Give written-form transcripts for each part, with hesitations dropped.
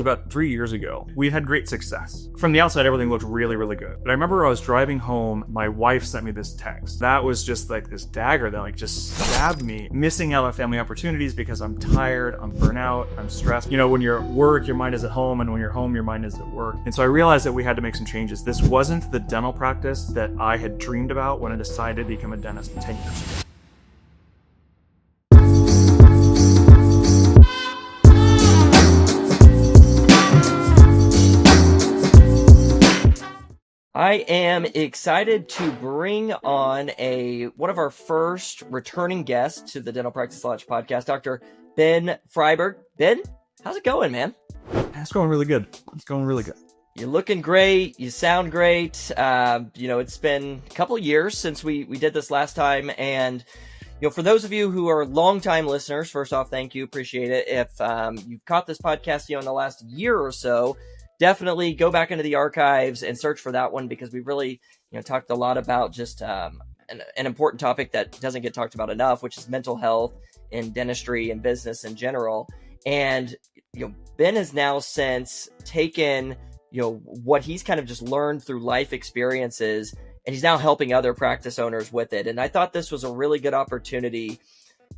about 3 years ago. We had great success. From the outside, everything looked really, really good. But I remember I was driving home, my wife sent me this text. That was just like this dagger that like just stabbed me. Missing out on family opportunities because I'm tired, I'm burnout, I'm stressed. You know, when you're at work, your mind is at home, and when you're home, your mind is at work. And so I realized that we had to make some changes. This wasn't the dental practice that I had dreamed about when I decided to become a dentist 10 years ago. I am excited to bring on one of our first returning guests to the Dental Practice Launch podcast, Dr. Ben Fridberg. Ben, how's it going, man? It's going really good. It's going really good. You're looking great. You sound great. It's been a couple of years since we did this last time. And, for those of you who are longtime listeners, first off, thank you. Appreciate it. If you've caught this podcast, in the last year or so, definitely go back into the archives and search for that one, because we really, talked a lot about just an important topic that doesn't get talked about enough, which is mental health in dentistry and business in general. And, Ben has now since taken, what he's kind of just learned through life experiences, and he's now helping other practice owners with it. And I thought this was a really good opportunity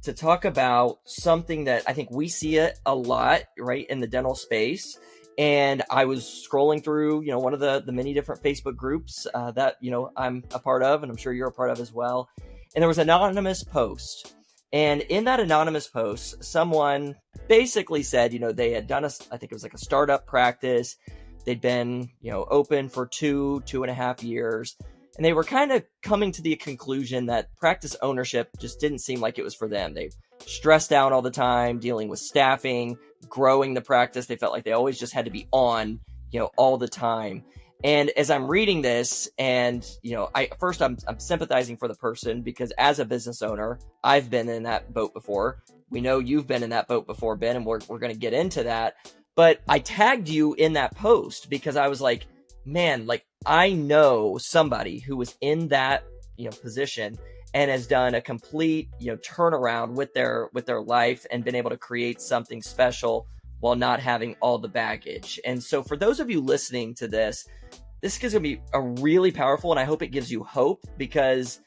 to talk about something that I think we see it a lot, right, in the dental space. And I was scrolling through, one of the many different Facebook groups that, I'm a part of, and I'm sure you're a part of as well. And there was an anonymous post. And in that anonymous post, someone basically said, they had done I think it was like a startup practice. They'd been, open for 2.5 years. And they were kind of coming to the conclusion that practice ownership just didn't seem like it was for them. They stressed out all the time, dealing with staffing, growing the practice. They felt like they always just had to be on, all the time. And as I'm reading this, and, I'm sympathizing for the person, because as a business owner, I've been in that boat before. We know you've been in that boat before, Ben, and we're going to get into that. But I tagged you in that post because I was like, man, like I know somebody who was in that, position and has done a complete, turnaround with their life and been able to create something special while not having all the baggage. And so for those of you listening to this is going to be a really powerful, and I hope it gives you hope, because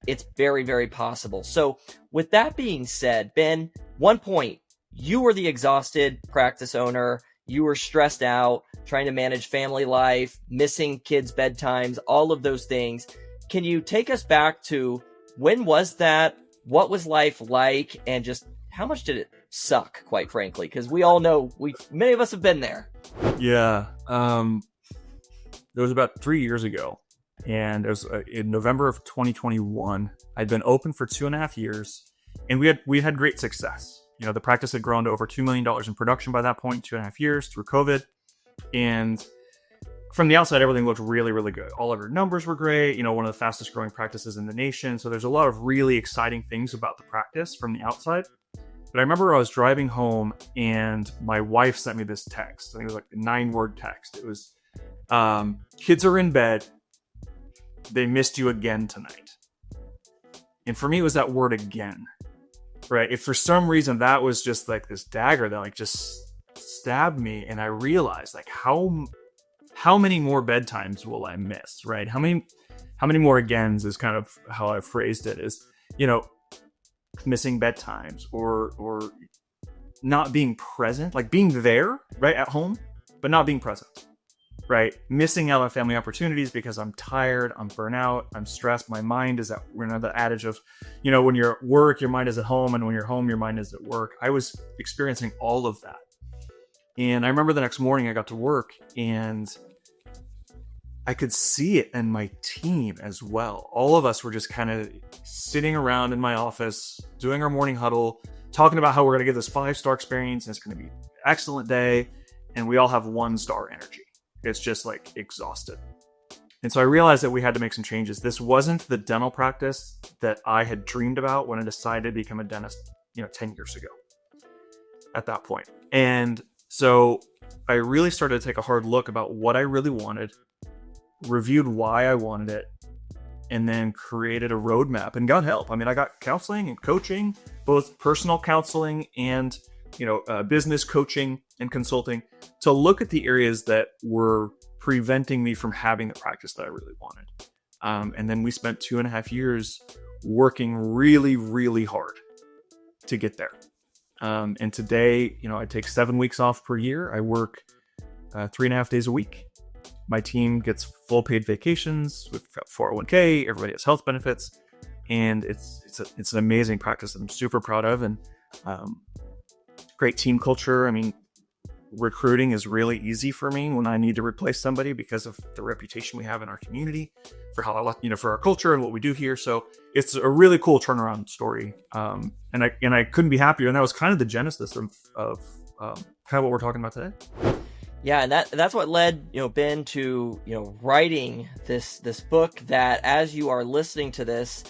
it's very, very possible. So with that being said, Ben, one point, you were the exhausted practice owner. You were stressed out, trying to manage family life, missing kids' bedtimes, all of those things. Can you take us back to when was that? What was life like? And just how much did it suck, quite frankly? Because we all know, many of us have been there. Yeah. It was about 3 years ago. And it was in November of 2021. I'd been open for 2.5 years, and we had great success. The practice had grown to over $2 million in production by that point, 2.5 years through COVID. And from the outside, everything looked really, really good. All of our numbers were great, one of the fastest growing practices in the nation. So there's a lot of really exciting things about the practice from the outside. But I remember I was driving home, and my wife sent me this text. I think it was like a 9-word text. It was, kids are in bed. They missed you again tonight. And for me, it was that word again. Right. If for some reason that was just like this dagger that like just stabbed me, and I realized like how many more bedtimes will I miss? Right. How many more agains is kind of how I phrased it, is, missing bedtimes or not being present, like being there right at home, but not being present. Right. Missing out on family opportunities because I'm tired, I'm burnout, I'm stressed. My mind is the adage of, when you're at work, your mind is at home, and when you're home, your mind is at work. I was experiencing all of that. And I remember the next morning I got to work, and I could see it in my team as well. All of us were just kind of sitting around in my office, doing our morning huddle, talking about how we're going to give this 5-star experience, and it's going to be an excellent day. And we all have 1-star energy. It's just like exhausted. And so I realized that we had to make some changes. This wasn't the dental practice that I had dreamed about when I decided to become a dentist, 10 years ago at that point. And so I really started to take a hard look about what I really wanted, reviewed why I wanted it, and then created a roadmap and got help. I mean, I got counseling and coaching, both personal counseling and business coaching and consulting, to look at the areas that were preventing me from having the practice that I really wanted. And then we spent 2.5 years working really, really hard to get there. And today, I take 7 weeks off per year. I work 3.5 days a week. My team gets full paid vacations with 401k. Everybody has health benefits, and it's an amazing practice that I'm super proud of. And great team culture. I mean, recruiting is really easy for me when I need to replace somebody because of the reputation we have in our community for for our culture and what we do here. So it's a really cool turnaround story. And I couldn't be happier. And that was kind of the genesis of kind of what we're talking about today. Yeah, and that's what led Ben to writing this book that, as you are listening to this,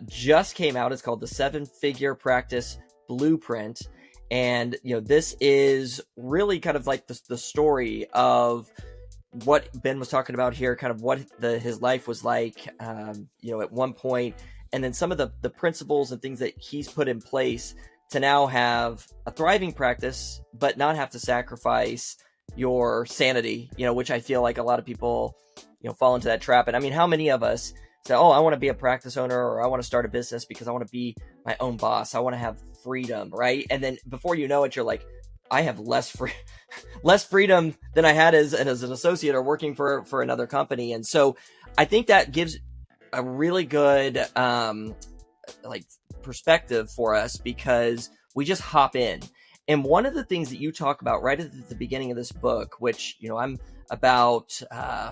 just came out. It's called The 7-Figure Practice Blueprint, and this is really kind of like the story of what Ben was talking about here, kind of what his life was like, at one point, and then some of the principles and things that he's put in place to now have a thriving practice, but not have to sacrifice your sanity, which I feel like a lot of people, fall into that trap. And I mean, how many of us say, oh, I want to be a practice owner, or I want to start a business because I want to be my own boss. I want to have freedom, right? And then before you know it, you're like, I have less freedom than I had as an associate or working for another company. And so I think that gives a really good, perspective for us, because we just hop in. And one of the things that you talk about right at the beginning of this book, which, I'm about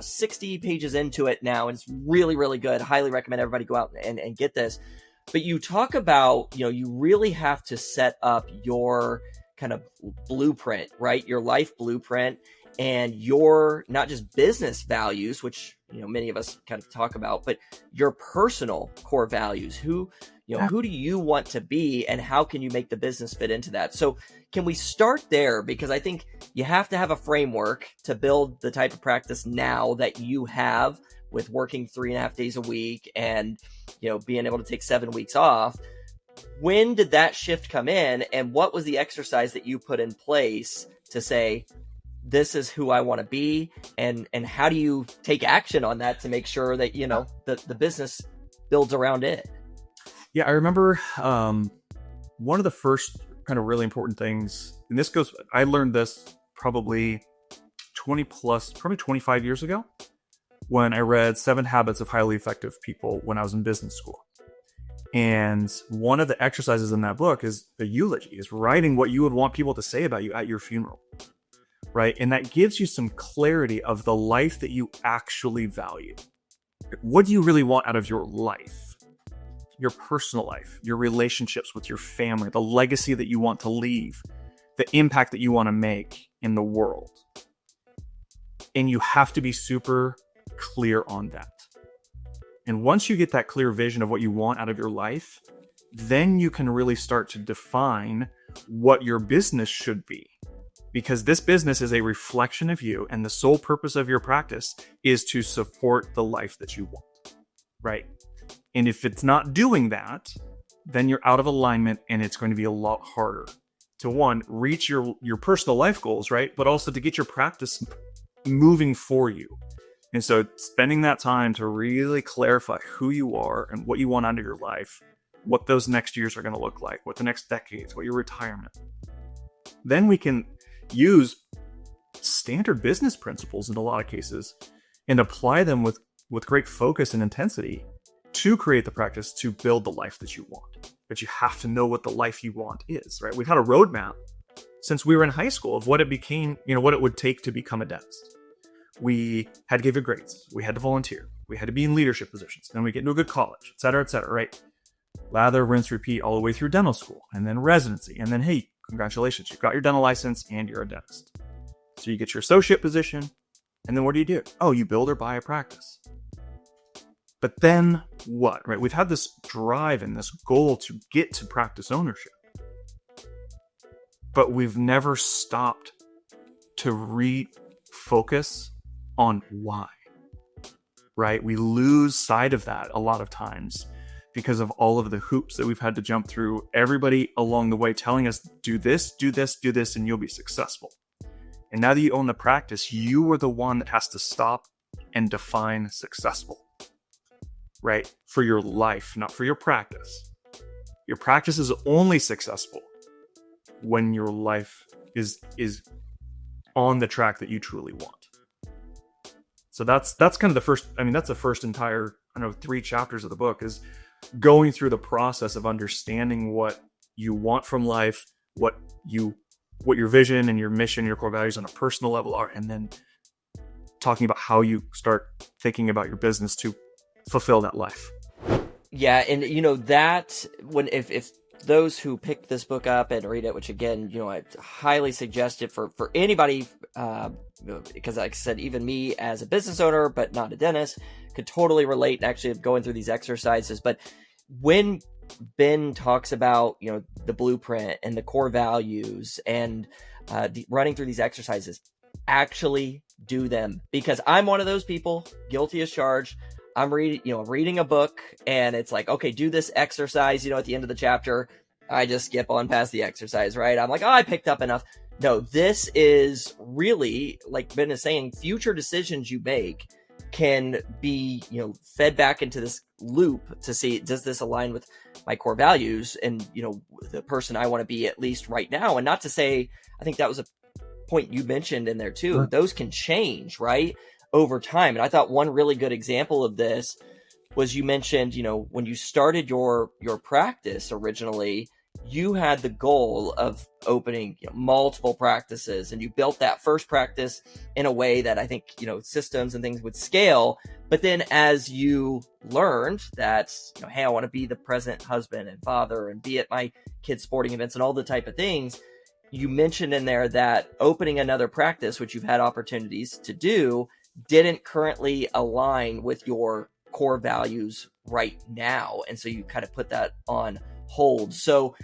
60 pages into it now, and it's really, really good. Highly recommend everybody go out and get this. But you talk about, you really have to set up your kind of blueprint, right? Your life blueprint, and your not just business values, which, many of us kind of talk about, but your personal core values. Who do you want to be, and how can you make the business fit into that? So can we start there? Because I think you have to have a framework to build the type of practice now that you have, with working 3.5 days a week and, being able to take 7 weeks off. When did that shift come in, and what was the exercise that you put in place to say, this is who I want to be, and how do you take action on that to make sure that, the business builds around it? Yeah, I remember one of the first kind of really important things, and I learned this probably 25 years ago, when I read 7 Habits of Highly Effective People when I was in business school. And one of the exercises in that book is a eulogy, is writing what you would want people to say about you at your funeral, right? And that gives you some clarity of the life that you actually value. What do you really want out of your life? Your personal life, your relationships with your family, the legacy that you want to leave, the impact that you want to make in the world. And you have to be super clear on that. And once you get that clear vision of what you want out of your life, then you can really start to define what your business should be. Because this business is a reflection of you, and the sole purpose of your practice is to support the life that you want, right? And if it's not doing that, then you're out of alignment, and it's going to be a lot harder to, one, reach your personal life goals, right? But also to get your practice moving for you. And so spending that time to really clarify who you are and what you want out of your life, what those next years are going to look like, what the next decades, what your retirement. Then we can use standard business principles in a lot of cases and apply them with great focus and intensity to create the practice to build the life that you want. But you have to know what the life you want is, right? We've had a roadmap since we were in high school of what it became, what it would take to become a dentist. We had to give your grades. We had to volunteer. We had to be in leadership positions. Then we get into a good college, et cetera, right? Lather, rinse, repeat all the way through dental school, and then residency. And then, hey, congratulations, you've got your dental license and you're a dentist. So you get your associate position, and then what do? Oh, you build or buy a practice. But then what, right? We've had this drive and this goal to get to practice ownership. But we've never stopped to refocus on why, right? We lose sight of that a lot of times because of all of the hoops that we've had to jump through. Everybody along the way telling us, do this, do this, do this, and you'll be successful. And now that you own the practice, you are the one that has to stop and define successful, right? For your life, not for your practice. Your practice is only successful when your life is on the track that you truly want. So that's kind of the first, that's the first entire, 3 chapters of the book, is going through the process of understanding what you want from life, what your vision and your mission, your core values on a personal level are, and then talking about how you start thinking about your business to fulfill that life. Yeah, and that when if those who pick this book up and read it, which again, I highly suggest it for anybody, because like I said, even me as a business owner, but not a dentist, could totally relate and actually going through these exercises. But when Ben talks about, the blueprint and the core values and running through these exercises, actually do them, because I'm one of those people, guilty as charged. I'm reading a book and it's like, okay, do this exercise, at the end of the chapter, I just skip on past the exercise, right? I'm like, oh, I picked up enough. No, this is really, like Ben is saying, future decisions you make can be, fed back into this loop to see, does this align with my core values and, the person I want to be at least right now? And not to say, I think that was a point you mentioned in there too. Sure. Those can change, right, over time. And I thought one really good example of this was you mentioned, when you started your practice originally, you had the goal of opening multiple practices, and you built that first practice in a way that I think, systems and things would scale. But then as you learned that, hey, I want to be the present husband and father and be at my kids' sporting events and all the type of things, you mentioned in there that opening another practice, which you've had opportunities to do, didn't currently align with your core values right now. And so you kind of put that on hold. So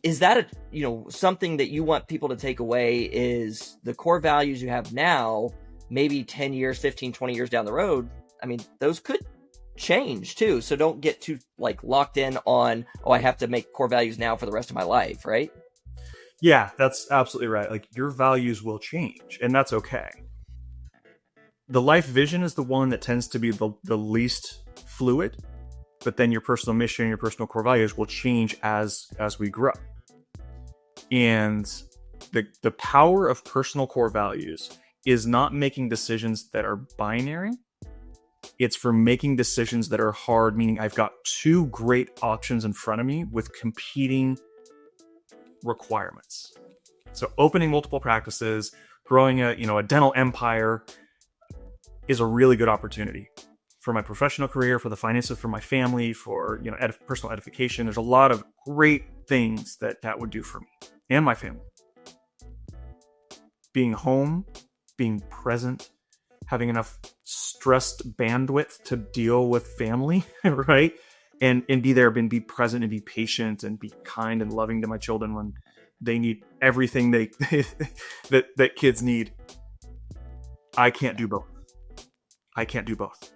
is that something that you want people to take away, is the core values you have now, maybe 10 years, 15, 20 years down the road, those could change too. So don't get too locked in on, I have to make core values now for the rest of my life, right? Yeah, that's absolutely right. Your values will change, and that's okay. The life vision is the one that tends to be the least fluid, but then your personal mission, your personal core values will change as we grow. And the power of personal core values is not making decisions that are binary. It's for making decisions that are hard, meaning I've got 2 great options in front of me with competing requirements. So opening multiple practices, growing a dental empire is a really good opportunity for my professional career, for the finances, for my family, for personal edification. There's a lot of great things that would do for me and my family. Being home, being present, having enough stressed bandwidth to deal with family, right? And be there, and be present, and be patient, and be kind and loving to my children when they need everything that kids need. I can't do both.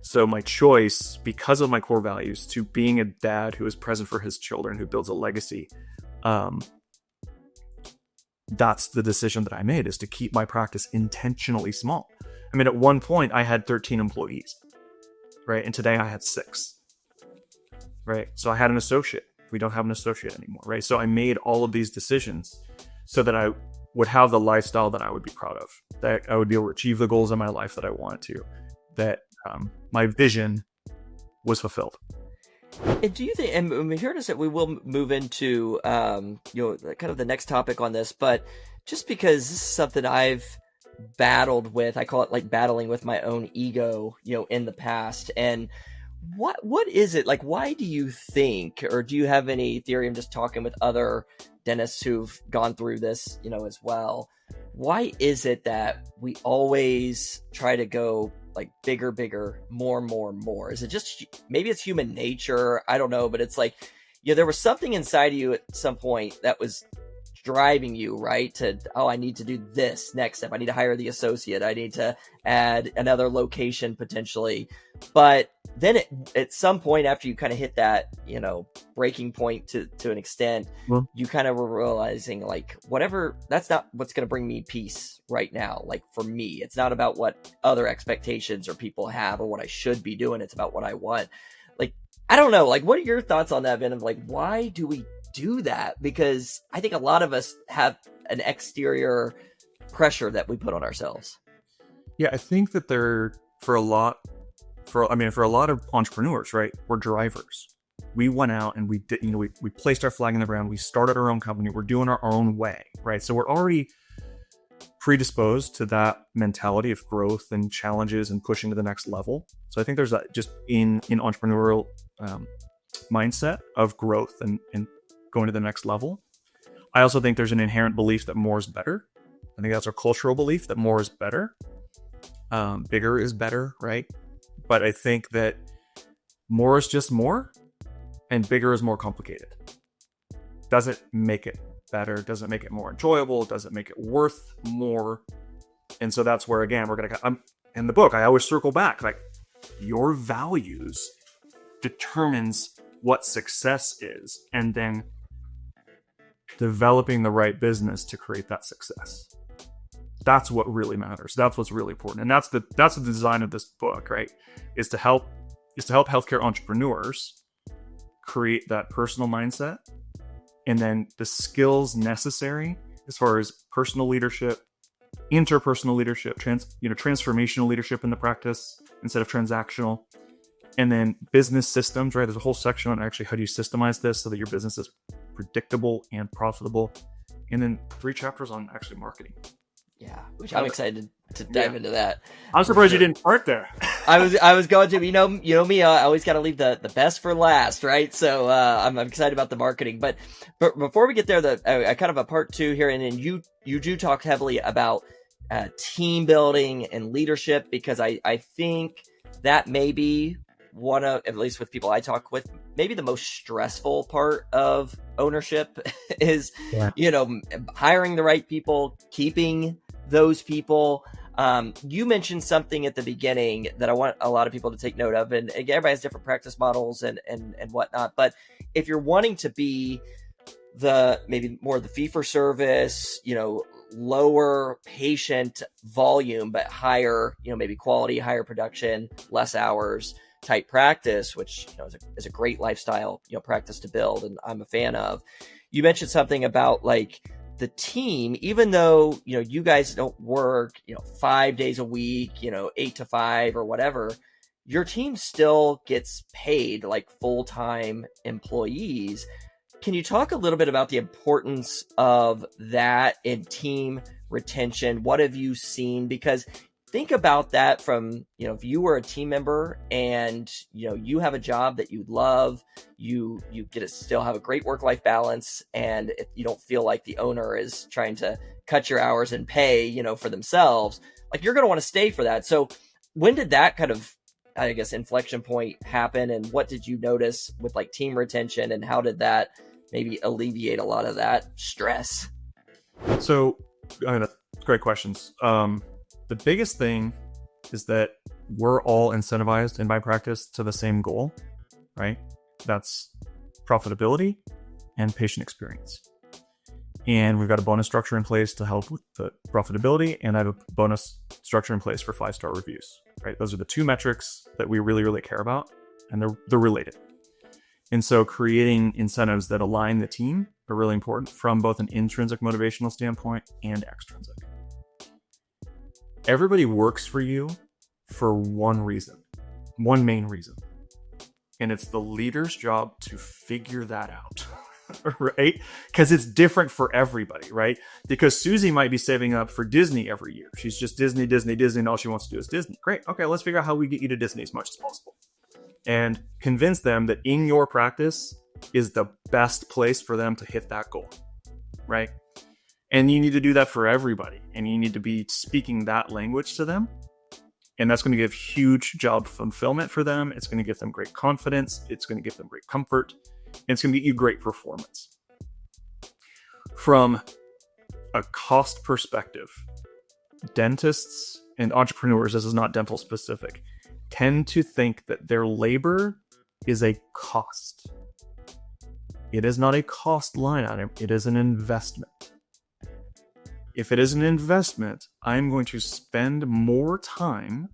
So my choice, because of my core values, to being a dad who is present for his children, who builds a legacy, that's the decision that I made, is to keep my practice intentionally small. At one point I had 13 employees, right? And today I had 6, right? So I had an associate. We don't have an associate anymore, right? So I made all of these decisions so that I would have the lifestyle that I would be proud of, that I would be able to achieve the goals in my life that I wanted to, that my vision was fulfilled. And do you think, and here in a second, we will move into, kind of the next topic on this, but just because this is something I've battled with, I call it battling with my own ego, in the past. And what is it? Why do you think, or do you have any theory? I'm just talking with other dentists who've gone through this, as well. Why is it that we always try to go bigger, more? Is it just, maybe it's human nature? I don't know, but it's there was something inside of you at some point that was driving you, right? To, I need to do this next step. I need to hire the associate. I need to add another location potentially. But then at some point after you kind of hit that, breaking point to an extent, you kind of were realizing like, whatever, that's not what's going to bring me peace right now. Like for me, it's not about what other expectations or people have or what I should be doing. It's about what I want. Like, I don't know, like, what are your thoughts on that, Ben? Of like, why do we do that? Because I think a lot of us have an exterior pressure that we put on ourselves. Yeah, I think that for a lot of entrepreneurs, right? We're drivers. We went out and we did, we placed our flag in the ground. We started our own company. We're doing our own way, right? So we're already predisposed to that mentality of growth and challenges and pushing to the next level. So I think there's that just in entrepreneurial mindset of growth and going to the next level. I also think there's an inherent belief that more is better. I think that's our cultural belief that more is better. Bigger is better, right? But I think that more is just more and bigger is more complicated. Doesn't make it better, doesn't make it more enjoyable, doesn't make it worth more. And so that's where, again, in the book, I always circle back, like, your values determines what success is, and then developing the right business to create that success. That's what really matters. That's what's really important. And that's the design of this book, right? Is to help healthcare entrepreneurs create that personal mindset, and then the skills necessary as far as personal leadership, interpersonal leadership, transformational leadership in the practice instead of transactional, and then business systems, right? There's a whole section on actually how do you systemize this so that your business is predictable and profitable, and then 3 chapters on actually marketing. Yeah, which I'm excited to dive into that. I'm surprised you didn't part there. I was going to, you know me, I always got to leave the best for last, right? So I'm excited about the marketing. But before we get there, I kind of a part 2 here, and then you do talk heavily about team building and leadership, because I think that may be one of, at least with people I talk with, maybe the most stressful part of ownership is, hiring the right people, keeping those people. You mentioned something at the beginning that I want a lot of people to take note of, and again, everybody has different practice models and whatnot. But if you're wanting to be maybe more the fee for service, lower patient volume, but higher, maybe quality, higher production, less hours type practice, which is a great lifestyle, practice to build, and I'm a fan of. You mentioned something about like the team, even though you guys don't work 5 days a week, 8 to 5 or whatever, your team still gets paid like full-time employees. Can you talk a little bit about the importance of that in team retention? What have you seen? Because think about that from, if you were a team member and, you have a job that you love, you get to still have a great work-life balance, and you don't feel like the owner is trying to cut your hours and pay, for themselves, like you're going to want to stay for that. So when did that kind of, I guess, inflection point happen, and what did you notice with like team retention, and how did that maybe alleviate a lot of that stress? So, great questions. The biggest thing is that we're all incentivized in my practice to the same goal, right? That's profitability and patient experience. And we've got a bonus structure in place to help with the profitability, and I have a bonus structure in place for 5-star reviews, right? Those are the 2 metrics that we really, really care about, and they're related. And so creating incentives that align the team are really important from both an intrinsic motivational standpoint and extrinsic. Everybody works for you for one main reason. And it's the leader's job to figure that out, right? Because it's different for everybody, right? Because Susie might be saving up for Disney every year. She's just Disney, and all she wants to do is Disney. Great. Okay, let's figure out how we get you to Disney as much as possible. And convince them that in your practice is the best place for them to hit that goal, right? And you need to do that for everybody. And you need to be speaking that language to them. And that's going to give huge job fulfillment for them. It's going to give them great confidence. It's going to give them great comfort. And it's going to get you great performance. From a cost perspective, dentists and entrepreneurs, this is not dental specific, tend to think that their labor is a cost. It is not a cost line item, it is an investment. If it is an investment, I'm going to spend more time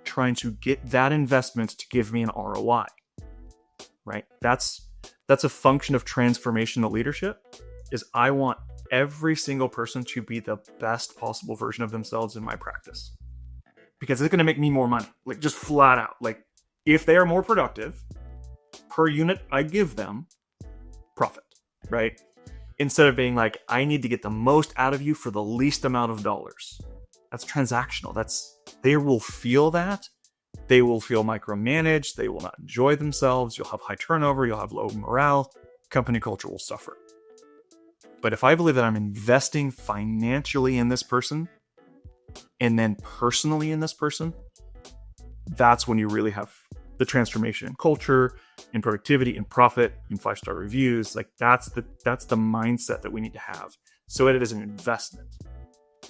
trying to get that investment to give me an ROI, right? That's a function of transformational leadership, is I want every single person to be the best possible version of themselves in my practice. Because it's going to make me more money, like just flat out. Like if they are more productive per unit I give them, profit, right? Instead of being like, I need to get the most out of you for the least amount of dollars. That's transactional. They will feel that. They will feel micromanaged. They will not enjoy themselves. You'll have high turnover. You'll have low morale. Company culture will suffer. But if I believe that I'm investing financially in this person and then personally in this person, that's when you really have the transformation in culture, in productivity, in profit, in 5-star reviews. Like that's the mindset that we need to have. So it is an investment.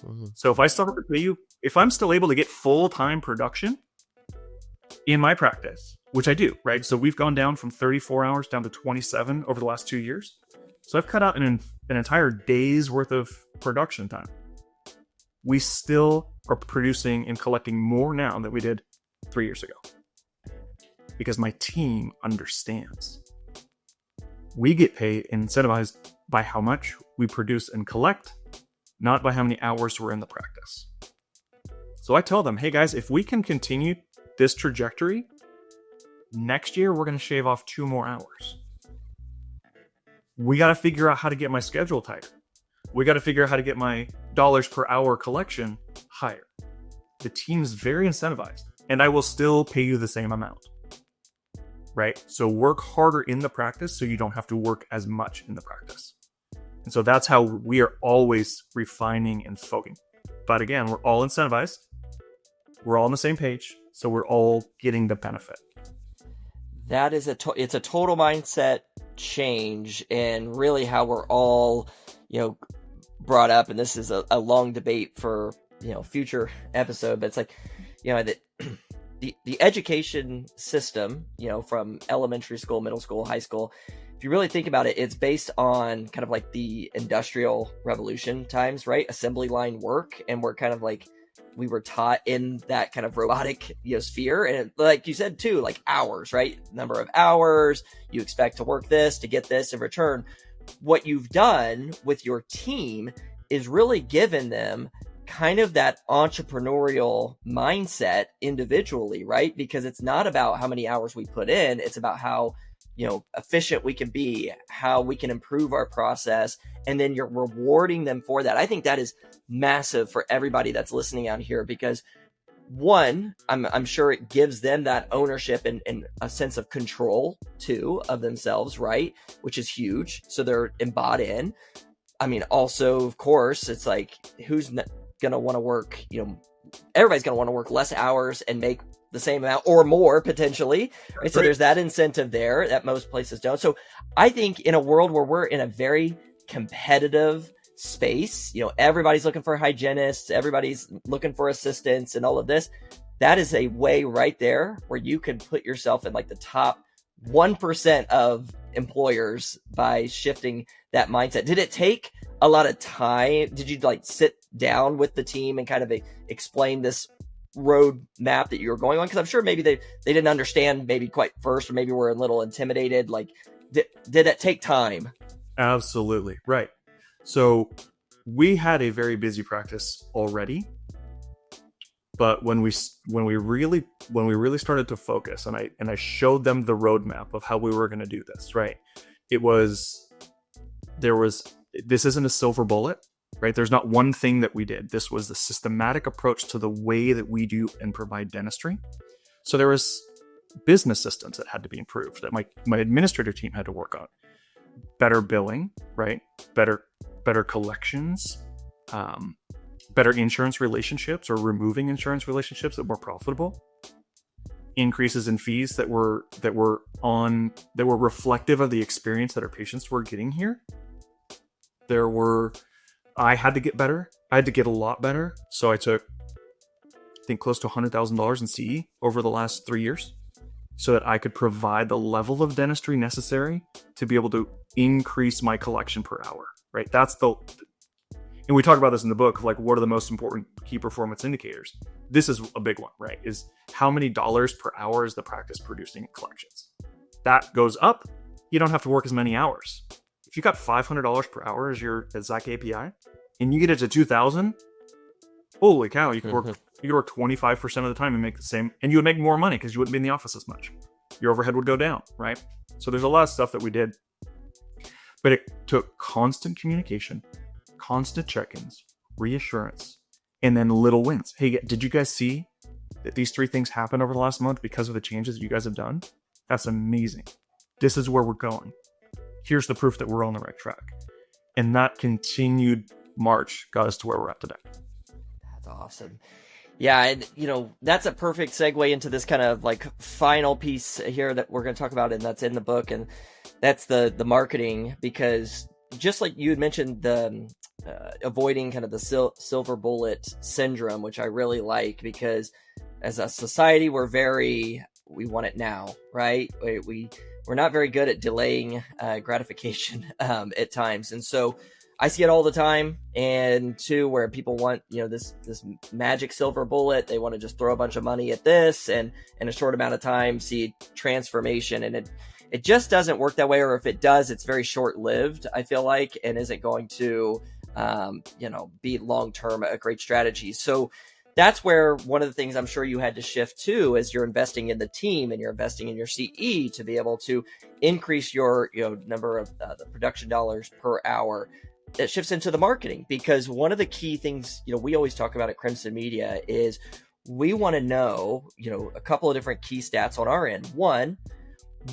Mm-hmm. So if I still pay you, if I'm still able to get full-time production in my practice, which I do, right? So we've gone down from 34 hours down to 27 over the last 2 years. So I've cut out an entire day's worth of production time. We still are producing and collecting more now than we did 3 years ago. Because my team understands. We get paid and incentivized by how much we produce and collect, not by how many hours we're in the practice. So I tell them, hey guys, if we can continue this trajectory, next year we're going to shave off 2 more hours. We got to figure out how to get my schedule tighter. We got to figure out how to get my dollars per hour collection higher. The team's very incentivized, and I will still pay you the same amount. Right? So work harder in the practice so you don't have to work as much in the practice. And so that's how we are always refining and focusing. But again, we're all incentivized. We're all on the same page. So we're all getting the benefit. That is it's a total mindset change, and really how we're all, brought up. And this is a long debate for, future episode, but it's like, that the education system, from elementary school, middle school, high school, if you really think about it, it's based on kind of like the Industrial Revolution times, right? Assembly line work. And we're kind of like, we were taught in that kind of robotic sphere. And like you said too, like hours, right? Number of hours, you expect to work this to get this in return. What you've done with your team is really given them kind of that entrepreneurial mindset individually, right? Because it's not about how many hours we put in. It's about how, efficient we can be, how we can improve our process. And then you're rewarding them for that. I think that is massive for everybody that's listening out here, because one, I'm sure it gives them that ownership and a sense of control too of themselves, right? Which is huge. So they're bought in. I mean, also, of course, it's like, who's going to want to work, everybody's going to want to work less hours and make the same amount or more potentially, right? So there's that incentive there that most places don't. So I think in a world where we're in a very competitive space, everybody's looking for hygienists, everybody's looking for assistants and all of this, that is a way right there where you can put yourself in like the top 1% of employers by shifting that mindset. Did it take a lot of time? Did you like sit down with the team and kind of explain this road map that you were going on? Because I'm sure maybe they didn't understand maybe quite first, or maybe were a little intimidated. Like, did it take time? Absolutely. Right. So we had a very busy practice already, but when we really started to focus, and I showed them the roadmap of how we were going to do this, right? This isn't a silver bullet, right? There's not one thing that we did. This was the systematic approach to the way that we do and provide dentistry. So there was business systems that had to be improved, that my administrator team had to work on. Better billing, right? Better collections, better insurance relationships, or removing insurance relationships that were profitable. Increases in fees that were reflective of the experience that our patients were getting here. I had to get better. I had to get a lot better. So I took think close to $100,000 in CE over the last 3 years, so that I could provide the level of dentistry necessary to be able to increase my collection per hour, right? And we talk about this in the book of like, what are the most important key performance indicators? This is a big one, right? Is how many dollars per hour is the practice producing collections? That goes up, you don't have to work as many hours. If you got $500 per hour as your Zach API, and you get it to 2,000, holy cow, you could work 25% of the time and make the same, and you would make more money because you wouldn't be in the office as much. Your overhead would go down, right? So there's a lot of stuff that we did, but it took constant communication, constant check-ins, reassurance, and then little wins. Hey, did you guys see that these 3 things happened over the last month because of the changes that you guys have done? That's amazing. This is where we're going. Here's the proof that we're on the right track. And that continued march got us to where we're at today. That's awesome. Yeah, and that's a perfect segue into this kind of like final piece here that we're going to talk about, and that's in the book, and that's the marketing, because just like you had mentioned, the avoiding kind of the silver bullet syndrome, which I really like, because as a society we want it now, right? We're not very good at delaying gratification at times, and so I see it all the time. And two, where people want, this magic silver bullet, they want to just throw a bunch of money at this and in a short amount of time see transformation. And it just doesn't work that way. Or if it does, it's very short lived, I feel like, and isn't going to, be long-term a great strategy. So that's where one of the things I'm sure you had to shift to as you're investing in the team and you're investing in your CE to be able to increase your, number of the production dollars per hour. That shifts into the marketing, because one of the key things, we always talk about at Crimson Media is we want to know, a couple of different key stats on our end. One,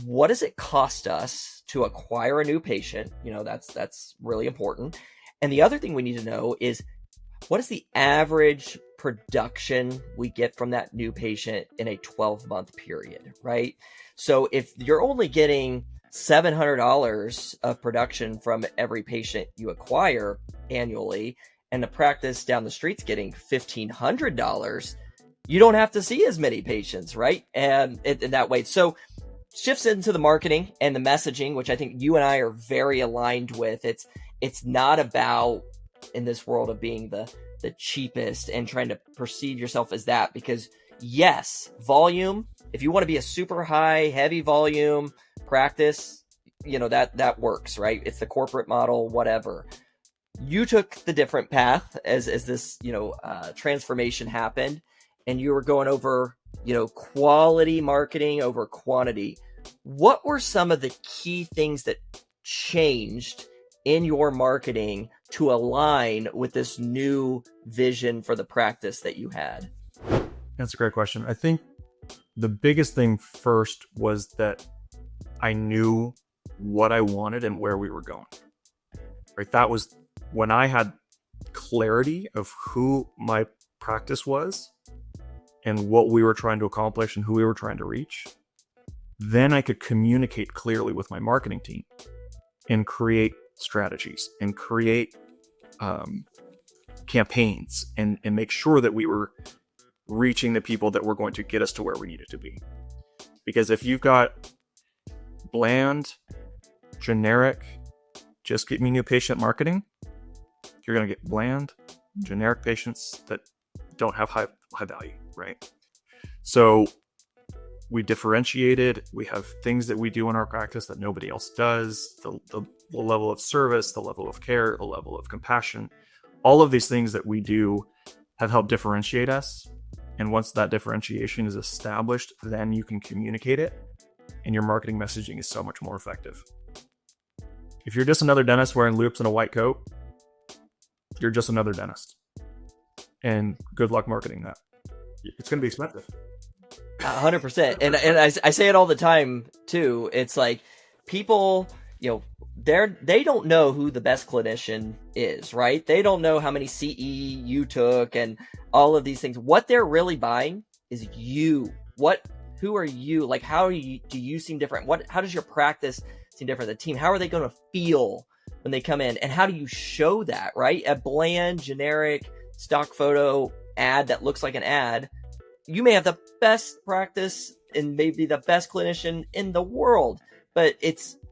what does it cost us to acquire a new patient? That's really important. And the other thing we need to know is, what is the average production we get from that new patient in a 12-month period, right? So if you're only getting $700 of production from every patient you acquire annually, and the practice down the street's getting $1,500, you don't have to see as many patients, right? And in that way. So shifts into the marketing and the messaging, which I think you and I are very aligned with. It's not about, in this world, of being the cheapest and trying to perceive yourself as that, because yes, volume, if you want to be a super high, heavy volume practice, that works, right? It's the corporate model, whatever. You took the different path as this, transformation happened, and you were going over, quality marketing over quantity. What were some of the key things that changed in your marketing to align with this new vision for the practice that you had? That's a great question. I think the biggest thing first was that I knew what I wanted and where we were going. Right? That was when I had clarity of who my practice was and what we were trying to accomplish and who we were trying to reach. Then I could communicate clearly with my marketing team and create strategies and create campaigns and make sure that we were reaching the people that were going to get us to where we needed to be. Because if you've got bland, generic, just get me new patient marketing, you're going to get bland, generic patients that don't have high value, right? So we differentiated. We have things that we do in our practice that nobody else does. The level of service, the level of care, the level of compassion, all of these things that we do have helped differentiate us. And once that differentiation is established, then you can communicate it, and your marketing messaging is so much more effective. If you're just another dentist wearing loops and a white coat, you're just another dentist. And good luck marketing that. It's going to be expensive. 100%. And I say it all the time too. It's like people, they don't know who the best clinician is, right? They don't know how many CE you took and all of these things. What they're really buying is you. Who are you? Like, do you seem different? How does your practice seem different? The team, how are they going to feel when they come in? And how do you show that, right? A bland, generic stock photo ad that looks like an ad you may have the best practice and maybe the best clinician in the world, but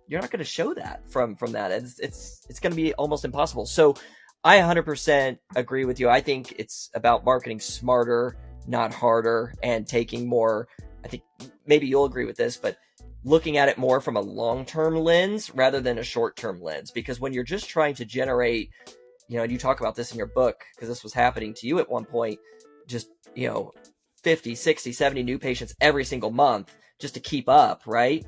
you're not going to show that from that. It's going to be almost impossible. So I 100% agree with you. I think it's about marketing smarter, not harder, and taking more, I think maybe you'll agree with this, but looking at it more from a long-term lens rather than a short-term lens. Because when you're just trying to generate, and you talk about this in your book, because this was happening to you at one point, just, 50, 60, 70 new patients every single month just to keep up, right?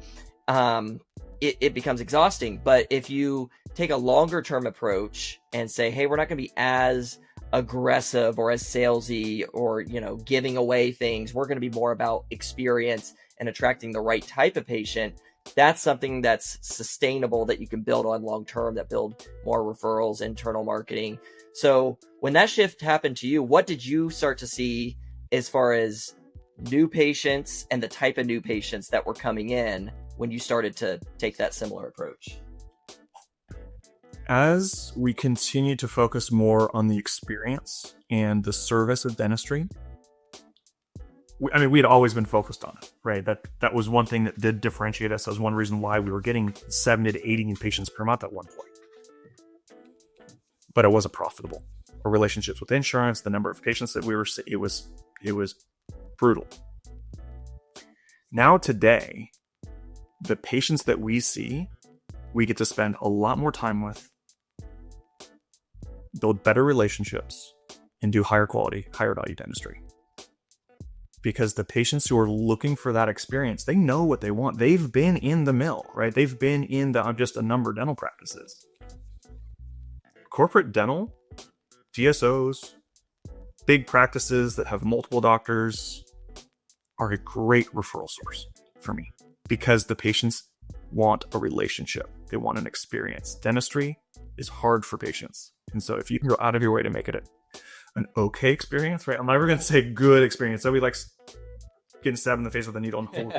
It becomes exhausting. But if you take a longer term approach and say, hey, we're not going to be as aggressive or as salesy or, giving away things. We're going to be more about experience and attracting the right type of patient. That's something that's sustainable that you can build on long term, that build more referrals, internal marketing. So when that shift happened to you, what did you start to see as far as new patients and the type of new patients that were coming in when you started to take that similar approach? As we continue to focus more on the experience and the service of dentistry, we had always been focused on it, right? That was one thing that did differentiate us. That was one reason why we were getting 70 to 80 new patients per month at one point. But it wasn't profitable. Our relationships with insurance, the number of patients that we were seeing, it was brutal. Now today, the patients that we see, we get to spend a lot more time with, build better relationships, and do higher quality, higher value dentistry. Because the patients who are looking for that experience, they know what they want. They've been in the mill, right? They've been in the I'm just a number dental practices. Corporate dental, DSOs, big practices that have multiple doctors are a great referral source for me because the patients want a relationship. They want an experience. Dentistry is hard for patients. And so if you can go out of your way to make it an okay experience, right? I'm never going to say good experience. Nobody likes getting stabbed in the face with a needle and hold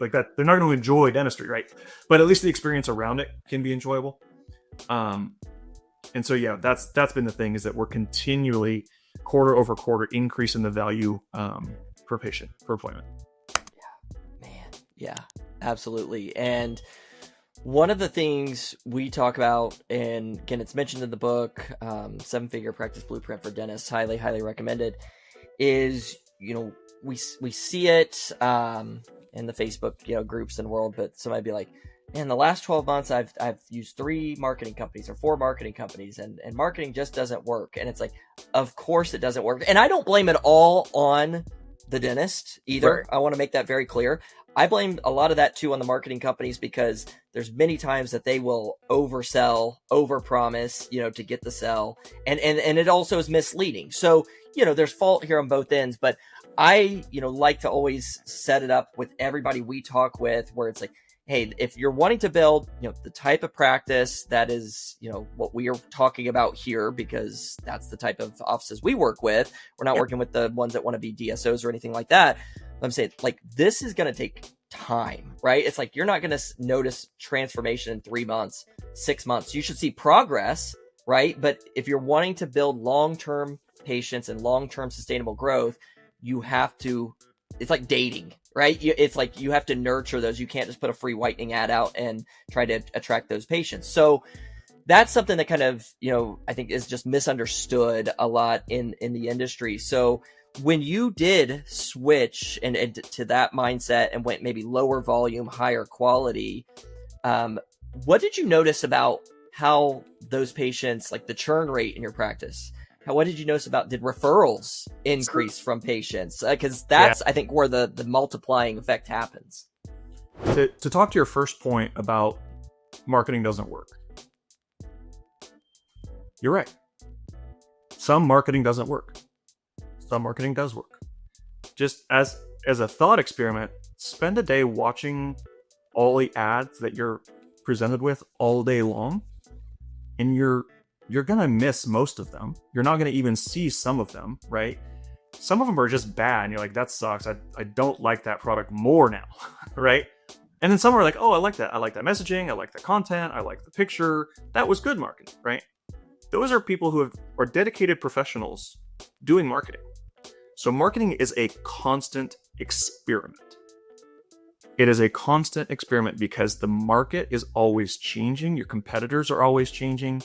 like that. They're not going to enjoy dentistry, right? But at least the experience around it can be enjoyable. And so, yeah, that's been the thing, is that we're continually quarter over quarter increasing the value per patient, per appointment. Yeah, man. Yeah, absolutely. And one of the things we talk about, and again, it's mentioned in the book, 7-Figure Practice Blueprint for Dentists, highly, highly recommended, is, we see it in the Facebook, groups and world, but somebody be like, man, the last 12 months, I've used 3 marketing companies or 4 marketing companies, and marketing just doesn't work. And it's like, of course it doesn't work. And I don't blame it all on the dentist either. Right. I want to make that very clear. I blame a lot of that too on the marketing companies, because there's many times that they will oversell, overpromise, to get the sell. And it also is misleading. So, there's fault here on both ends, but I, like to always set it up with everybody we talk with, where it's like, hey, if you're wanting to build, the type of practice that is, what we are talking about here, because that's the type of offices we work with. We're not working with the ones that want to be DSOs or anything like that. I'm saying, like, this is going to take time, right? It's like, you're not going to notice transformation in 3 months, 6 months. You should see progress, right? But if you're wanting to build long-term patients and long-term sustainable growth, you have to, it's like dating, right? It's like you have to nurture those. You can't just put a free whitening ad out and try to attract those patients. So that's something that kind of, I think is just misunderstood a lot in the industry. So when you did switch and to that mindset and went maybe lower volume, higher quality, what did you notice about how those patients, like the churn rate in your practice? What did you notice about, did referrals increase from patients? Because that's, I think, where the multiplying effect happens. To talk to your first point about marketing doesn't work. You're right. Some marketing doesn't work. Some marketing does work. Just as a thought experiment, spend a day watching all the ads that you're presented with all day long, and you're gonna miss most of them. You're not gonna even see some of them, right? Some of them are just bad, and you're like, that sucks. I don't like that product more now, right? And then some are like, oh, I like that. I like that messaging. I like the content. I like the picture. That was good marketing, right? Those are people who are dedicated professionals doing marketing. So marketing is a constant experiment. It is a constant experiment because the market is always changing. Your competitors are always changing.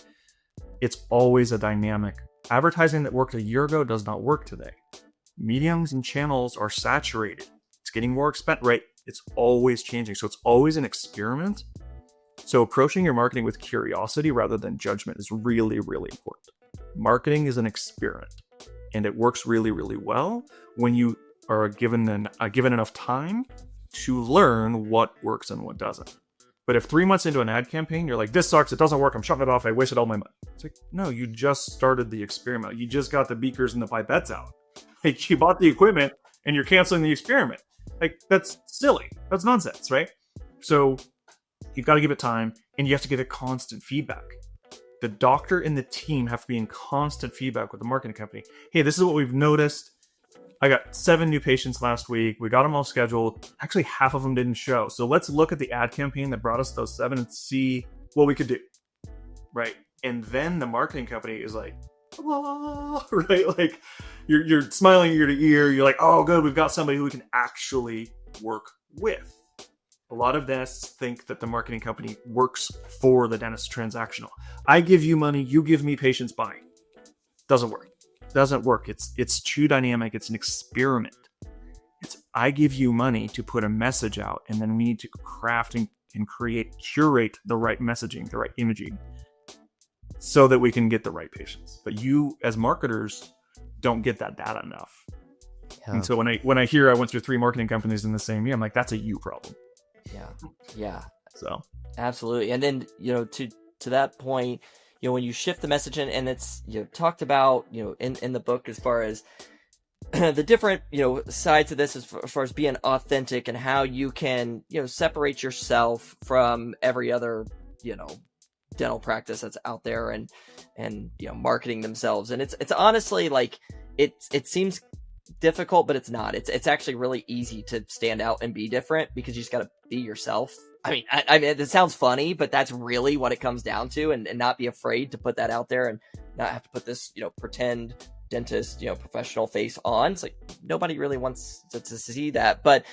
It's always a dynamic. Advertising that worked a year ago does not work today. Mediums and channels are saturated. It's getting more expensive, right? It's always changing. So it's always an experiment. So approaching your marketing with curiosity rather than judgment is really, really important. Marketing is an experiment, and it works really, really well when you are given enough time to learn what works and what doesn't. But if 3 months into an ad campaign, you're like, this sucks, it doesn't work, I'm shutting it off, I wasted all my money. It's like, no, you just started the experiment. You just got the beakers and the pipettes out. Like, you bought the equipment and you're canceling the experiment. Like, that's silly. That's nonsense, right? So you've got to give it time, and you have to give it constant feedback. The doctor and the team have to be in constant feedback with the marketing company. Hey, this is what we've noticed. I got 7 new patients last week. We got them all scheduled. Actually, half of them didn't show. So let's look at the ad campaign that brought us those 7 and see what we could do. Right? And then the marketing company is like, oh, right? Like, you're smiling ear to ear. You're like, oh, good, we've got somebody who we can actually work with. A lot of dentists think that the marketing company works for the dentist transactional. I give you money, you give me patients buying. Doesn't work. Doesn't work. It's too dynamic. It's an experiment. I give you money to put a message out, and then we need to craft and curate the right messaging, the right imaging, so that we can get the right patients. But you, as marketers, don't get that data enough. Yeah. And so when I hear I went through 3 marketing companies in the same year, I'm like, that's a you problem. Yeah. So absolutely. And then, to that point, when you shift the message and it's, talked about, in the book, as far as the different, sides of this, as far as being authentic and how you can, separate yourself from every other, dental practice that's out there and, marketing themselves. And it's honestly like, it seems difficult, but it's not. It's actually really easy to stand out and be different, because you just got to be yourself. I mean, it sounds funny, but that's really what it comes down to, and not be afraid to put that out there and not have to put this, pretend dentist, professional face on. It's like, nobody really wants to see that. But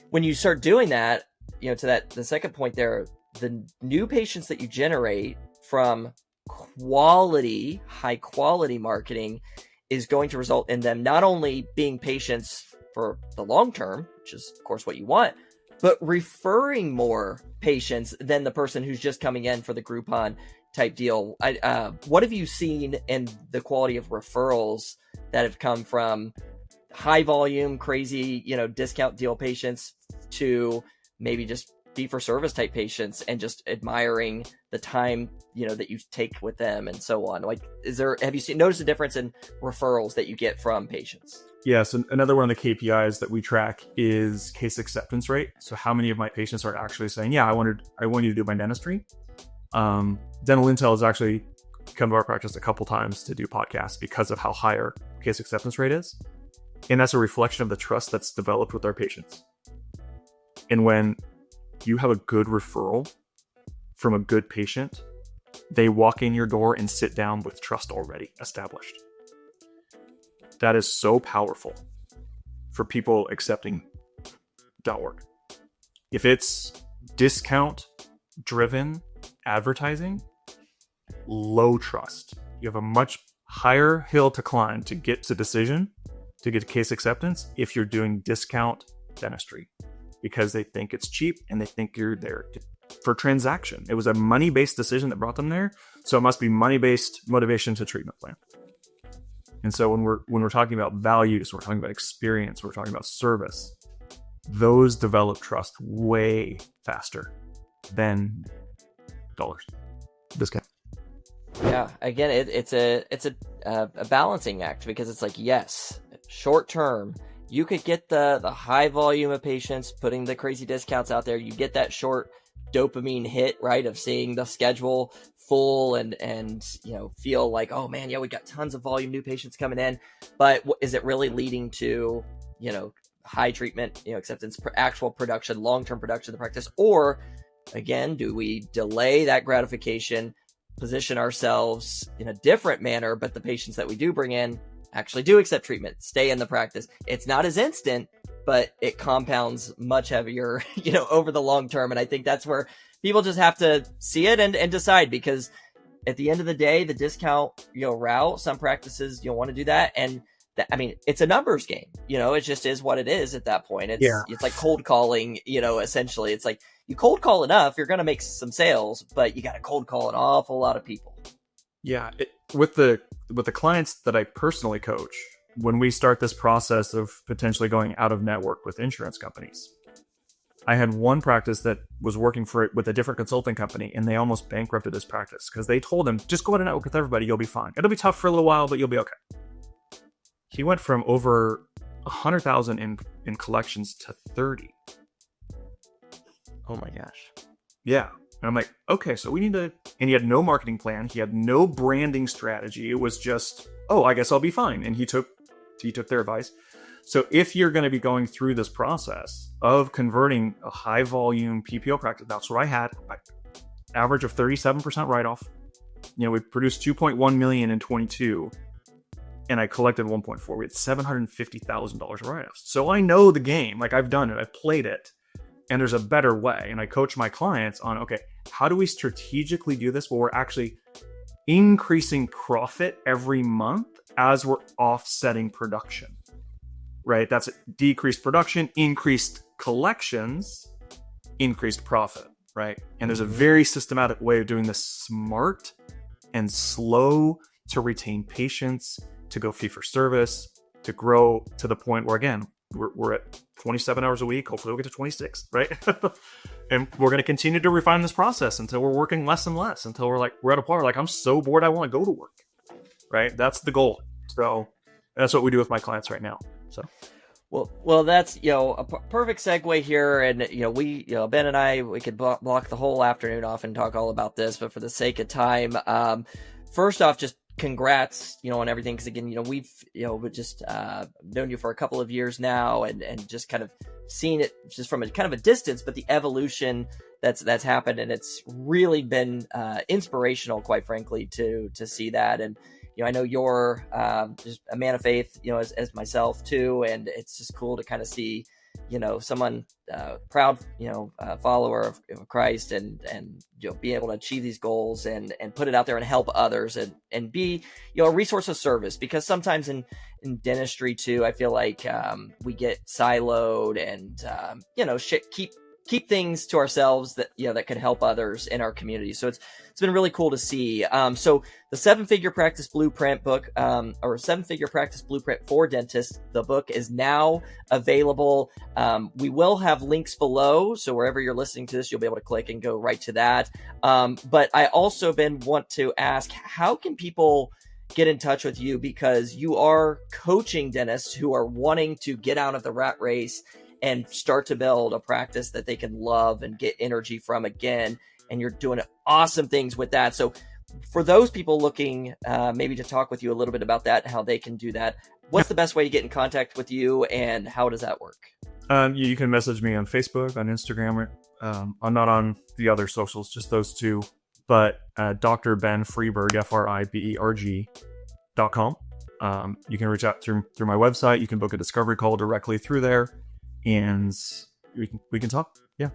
when you start doing that, to the second point there, the new patients that you generate from high quality marketing is going to result in them not only being patients for the long term, which is of course what you want, but referring more patients than the person who's just coming in for the Groupon type deal. What have you seen in the quality of referrals that have come from high volume, crazy, discount deal patients to maybe just fee for service type patients, and just admiring the time, that you take with them and so on? Like, have you noticed a difference in referrals that you get from patients? Yes, and another one of the KPIs that we track is case acceptance rate. So how many of my patients are actually saying, yeah, I want you to do my dentistry. Dental Intel has actually come to our practice a couple times to do podcasts because of how high our case acceptance rate is. And that's a reflection of the trust that's developed with our patients. And when you have a good referral from a good patient, they walk in your door and sit down with trust already established. That is so powerful for people accepting dental work. If it's discount driven advertising, low trust. You have a much higher hill to climb to get to decision, to get to case acceptance, if you're doing discount dentistry, because they think it's cheap and they think you're there for transaction. It was a money-based decision that brought them there, so it must be money-based motivation to treatment plan. And so when we're talking about values, we're talking about experience, we're talking about service, those develop trust way faster than dollars. Discount. Yeah, again, it's a balancing act, because it's like, yes, short term, you could get the high volume of patients, putting the crazy discounts out there. You get that short dopamine hit, right, of seeing the schedule full and feel like, oh man, yeah, we got tons of volume, new patients coming in. But is it really leading to high treatment acceptance, actual production, long-term production of the practice? Or again, do we delay that gratification, position ourselves in a different manner, but the patients that we do bring in actually do accept treatment, stay in the practice. It's not as instant, but it compounds much heavier, over the long term. And I think that's where people just have to see it and decide, because at the end of the day, the discount, route, some practices, want to do that. And it's a numbers game, it just is what it is at that point. It's like cold calling, essentially. It's like you cold call enough, you're going to make some sales, but you got to cold call an awful lot of people. Yeah. With the clients that I personally coach, when we start this process of potentially going out of network with insurance companies, I had one practice that was working with a different consulting company, and they almost bankrupted his practice because they told him, just go out and network with everybody. You'll be fine. It'll be tough for a little while, but you'll be okay. He went from over 100,000 in collections to 30. Oh my gosh. Yeah. And I'm like, okay, so we need to, and he had no marketing plan. He had no branding strategy. It was just, oh, I guess I'll be fine. And he took their advice. So if you're going to be going through this process of converting a high volume PPO practice, that's what I had, average of 37% write-off. We produced 2.1 million in 22. And I collected 1.4. We had $750,000 of write-offs. So I know the game. Like, I've done it. I've played it. And there's a better way. And I coach my clients on, okay, how do we strategically do this where we're actually increasing profit every month as we're offsetting production, right? That's decreased production, increased collections, increased profit, right? And there's a very systematic way of doing this, smart and slow, to retain patients, to go fee for service, to grow to the point where, again, we're at 27 hours a week. Hopefully we'll get to 26, right? And we're going to continue to refine this process until we're working less and less, until we're at a point where, like, I'm so bored I want to go to work, right? That's the goal. So that's what we do with my clients right now. So. Well, that's, a perfect segue here. And, we, Ben and I, we could block the whole afternoon off and talk all about this, but for the sake of time, first off, just congrats, on everything. Cause again, we've, just, known you for a couple of years now and just kind of seen it just from a kind of a distance, but the evolution that's happened. And it's really been, inspirational, quite frankly, to see that. And, I know you're, just a man of faith, as myself too. And it's just cool to kind of see, someone, proud, follower of Christ and, be able to achieve these goals and put it out there and help others and be, a resource of service, because sometimes in dentistry too, I feel like, we get siloed and, keep things to ourselves that, that could help others in our community. So it's been really cool to see. So the 7-Figure Practice Blueprint book, or 7-Figure Practice Blueprint for Dentists, the book is now available. We will have links below. So wherever you're listening to this, you'll be able to click and go right to that. But I also want to ask, how can people get in touch with you? Because you are coaching dentists who are wanting to get out of the rat race and start to build a practice that they can love and get energy from again. And you're doing awesome things with that. So for those people looking maybe to talk with you a little bit about that, how they can do that, what's the best way to get in contact with you and how does that work? You can message me on Facebook, on Instagram. I'm not on the other socials, just those two. But Dr. Ben Fridberg, FRIBERG.com. You can reach out through my website. You can book a discovery call directly through there. And we can talk. Yeah.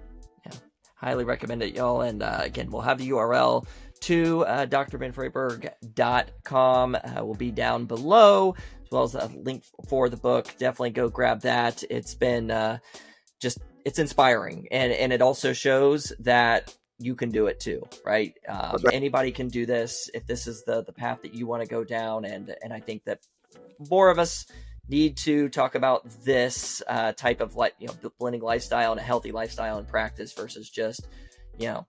Highly recommend it, y'all. And again, we'll have the URL to drbenfreiberg.com will be down below, as well as a link for the book. Definitely go grab that. It's been it's inspiring. And it also shows that you can do it too, right? Right. Anybody can do this if this is the path that you want to go down. And I think that more of us need to talk about this type of blending lifestyle and a healthy lifestyle and practice versus just,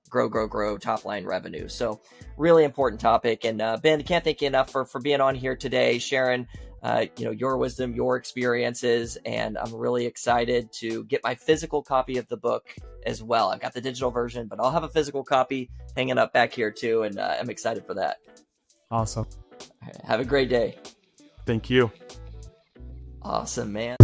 grow top line revenue. So really important topic. And Ben, can't thank you enough for being on here today, sharing, your wisdom, your experiences. And I'm really excited to get my physical copy of the book as well. I've got the digital version, but I'll have a physical copy hanging up back here too. And I'm excited for that. Awesome. Have a great day. Thank you. Awesome, man.